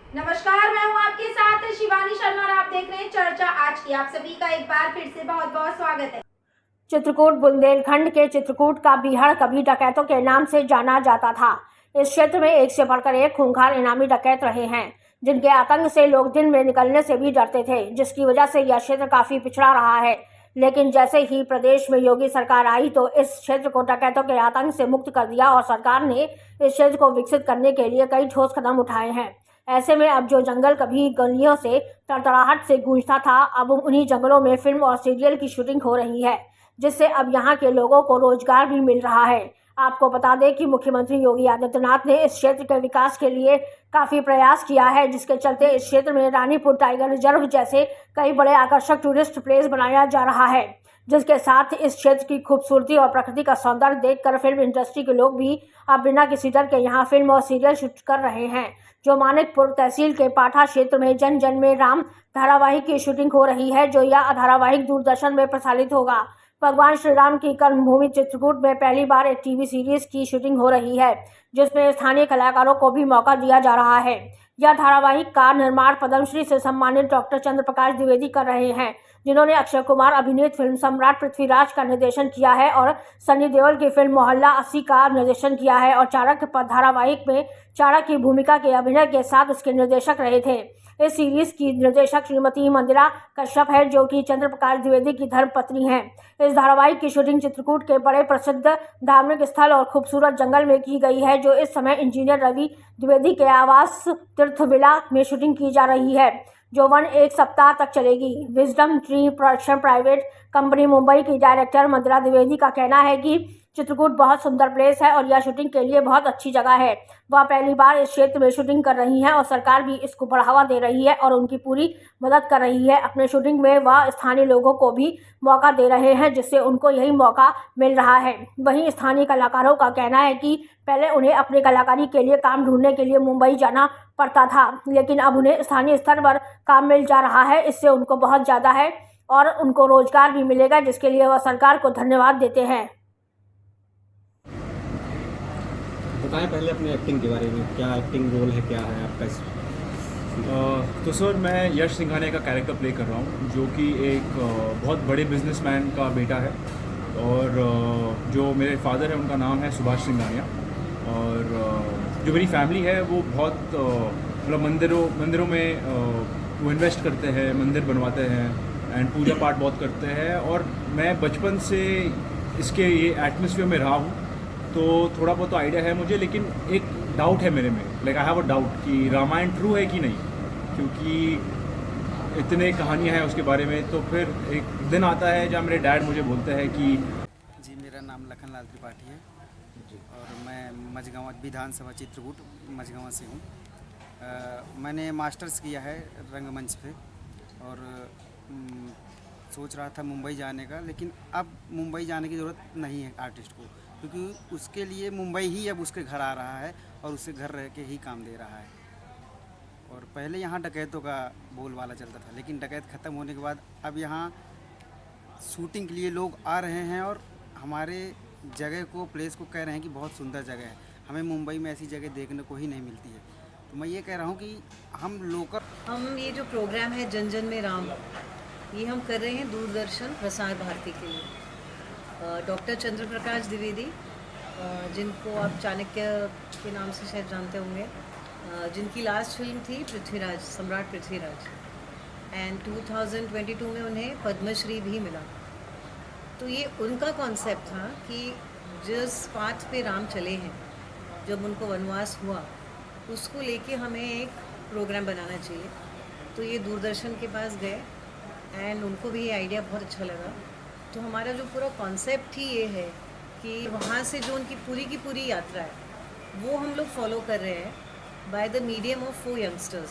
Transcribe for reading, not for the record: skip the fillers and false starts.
नमस्कार, मैं हूं आपके साथ शिवानी शर्मा और आप देख रहे हैं चर्चा आज की। आप सभी का एक बार फिर से बहुत बहुत स्वागत है। चित्रकूट बुंदेलखंड के चित्रकूट का बीहड़ कभी डकैतों के नाम से जाना जाता था। इस क्षेत्र में एक से बढ़कर एक खूंखार इनामी डकैत रहे हैं, जिनके आतंक से लोग दिन में निकलने से भी डरते थे, जिसकी वजह से यह क्षेत्र काफी पिछड़ा रहा है। लेकिन जैसे ही प्रदेश में योगी सरकार आई तो इस क्षेत्र को डकैतों के आतंक से मुक्त कर दिया और सरकार ने इस क्षेत्र को विकसित करने के लिए कई ठोस कदम उठाए हैं। ऐसे में अब जो जंगल कभी गलियों से तड़तड़ाहट से गूंजता था, अब उन्हीं जंगलों में फिल्म और सीरियल की शूटिंग हो रही है, जिससे अब यहाँ के लोगों को रोजगार भी मिल रहा है। आपको बता दें कि मुख्यमंत्री योगी आदित्यनाथ ने इस क्षेत्र के विकास के लिए काफी प्रयास किया है, जिसके चलते इस क्षेत्र में रानीपुर टाइगर रिजर्व जैसे कई बड़े आकर्षक टूरिस्ट प्लेस बनाया जा रहा है, जिसके साथ इस क्षेत्र की खूबसूरती और प्रकृति का सौंदर्य देखकर फिल्म इंडस्ट्री के लोग भी अब बिना किसी डर के यहाँ फिल्म और सीरियल शूट कर रहे हैं। जो मानिकपुर तहसील के पाठा क्षेत्र में जन जन में राम धारावाहिक की शूटिंग हो रही है, जो यह धारावाहिक दूरदर्शन में प्रसारित होगा। भगवान श्री राम की कर्मभूमि चित्रकूट में पहली बार एक टीवी सीरीज की शूटिंग हो रही है, जिसमें स्थानीय कलाकारों को भी मौका दिया जा रहा है। यह धारावाहिक का निर्माण पद्मश्री से सम्मानित डॉक्टर चंद्र प्रकाश द्विवेदी कर रहे हैं, जिन्होंने अक्षय कुमार अभिनीत फिल्म सम्राट पृथ्वीराज का निर्देशन किया है और सनी देओल की फिल्म मोहल्ला 80 का निर्देशन किया है और चाणक्य धारावाहिक में चाणक्य की भूमिका के अभिनय के साथ इसके निर्देशक रहे थे। इस सीरीज की निर्देशक श्रीमती मंदिरा कश्यप है, जो कि चंद्र प्रकाश द्विवेदी की धर्मपत्नी हैं। इस धारावाहिक की शूटिंग चित्रकूट के बड़े प्रसिद्ध धार्मिक स्थल और खूबसूरत जंगल में की गई है, जो इस समय इंजीनियर रवि द्विवेदी के आवास तीर्थविला में शूटिंग की जा रही है, जो 1 सप्ताह तक चलेगी। Wisdom tree production private company Mumbai की डायरेक्टर मंदिरा द्विवेदी का कहना है कि चित्रकूट बहुत सुंदर प्लेस है और यह शूटिंग के लिए बहुत अच्छी जगह है। वह पहली बार इस क्षेत्र में शूटिंग कर रही हैं और सरकार भी इसको बढ़ावा दे रही है और उनकी पूरी मदद कर रही है। अपने शूटिंग में वह स्थानीय लोगों को भी मौका दे रहे हैं, जिससे उनको यही मौका मिल रहा है। वहीं स्थानीय कलाकारों का कहना है कि पहले उन्हें अपनी कलाकारी के लिए काम ढूंढने के लिए मुंबई जाना पड़ता था, लेकिन अब उन्हें स्थानीय स्तर पर काम मिल जा रहा है। इससे उनको बहुत ज़्यादा है और उनको रोजगार भी मिलेगा, जिसके लिए वह सरकार को धन्यवाद देते हैं। बताएं पहले अपने एक्टिंग के बारे में, क्या एक्टिंग रोल है, क्या है आपका तो सर मैं यश सिंघानिया का कैरेक्टर प्ले कर रहा हूँ, जो कि एक बहुत बड़े बिजनेसमैन का बेटा है और जो मेरे फादर है उनका नाम है सुभाष सिंघानिया और जो मेरी फैमिली है वो बहुत मतलब मंदिरों में वो इन्वेस्ट करते हैं, मंदिर बनवाते हैं एंड पूजा पाठ बहुत करते हैं। और मैं बचपन से इसके ये एटमॉस्फेयर में रहा हूँ, तो थोड़ा बहुत आइडिया है मुझे, लेकिन एक डाउट है मेरे में, like I have a doubt कि रामायण ट्रू है कि नहीं, क्योंकि इतने कहानियाँ हैं उसके बारे में। तो फिर एक दिन आता है जहाँ मेरे डैड मुझे बोलते हैं कि जी, मेरा नाम लखनलाल त्रिपाठी है और मैं मझगांव विधानसभा चित्रकूट मझगांव से हूँ। मैंने मास्टर्स किया है रंगमंच पे और सोच रहा था मुंबई जाने का, लेकिन अब मुंबई जाने की ज़रूरत नहीं है आर्टिस्ट को, क्योंकि उसके लिए मुंबई ही अब उसके घर आ रहा है और उससे घर रह के ही काम दे रहा है। और पहले यहाँ डकैतों का बोलबाला चलता था, लेकिन डकैत ख़त्म होने के बाद अब यहाँ शूटिंग के लिए लोग आ रहे हैं और हमारे जगह को, प्लेस को कह रहे हैं कि बहुत सुंदर जगह है। हमें मुंबई में ऐसी जगह देखने को ही नहीं मिलती है। तो मैं ये कह रहा हूँ कि हम ये जो प्रोग्राम है जन जन में राम, ये हम कर रहे हैं दूरदर्शन प्रसार भारती के लिए। डॉक्टर चंद्र प्रकाश द्विवेदी, जिनको आप चाणक्य के नाम से शायद जानते होंगे, जिनकी लास्ट फिल्म थी पृथ्वीराज, सम्राट पृथ्वीराज, एंड 2022 में उन्हें पद्मश्री भी मिला। तो ये उनका कॉन्सेप्ट था कि जिस पाथ पे राम चले हैं, जब उनको वनवास हुआ, उसको लेके हमें एक प्रोग्राम बनाना चाहिए। तो ये दूरदर्शन के पास गए एंड उनको भी ये आइडिया बहुत अच्छा लगा। तो हमारा जो पूरा कॉन्सेप्ट ही ये है कि वहाँ से जो उनकी पूरी की पूरी यात्रा है वो हम लोग फॉलो कर रहे हैं by the medium of 4 youngsters.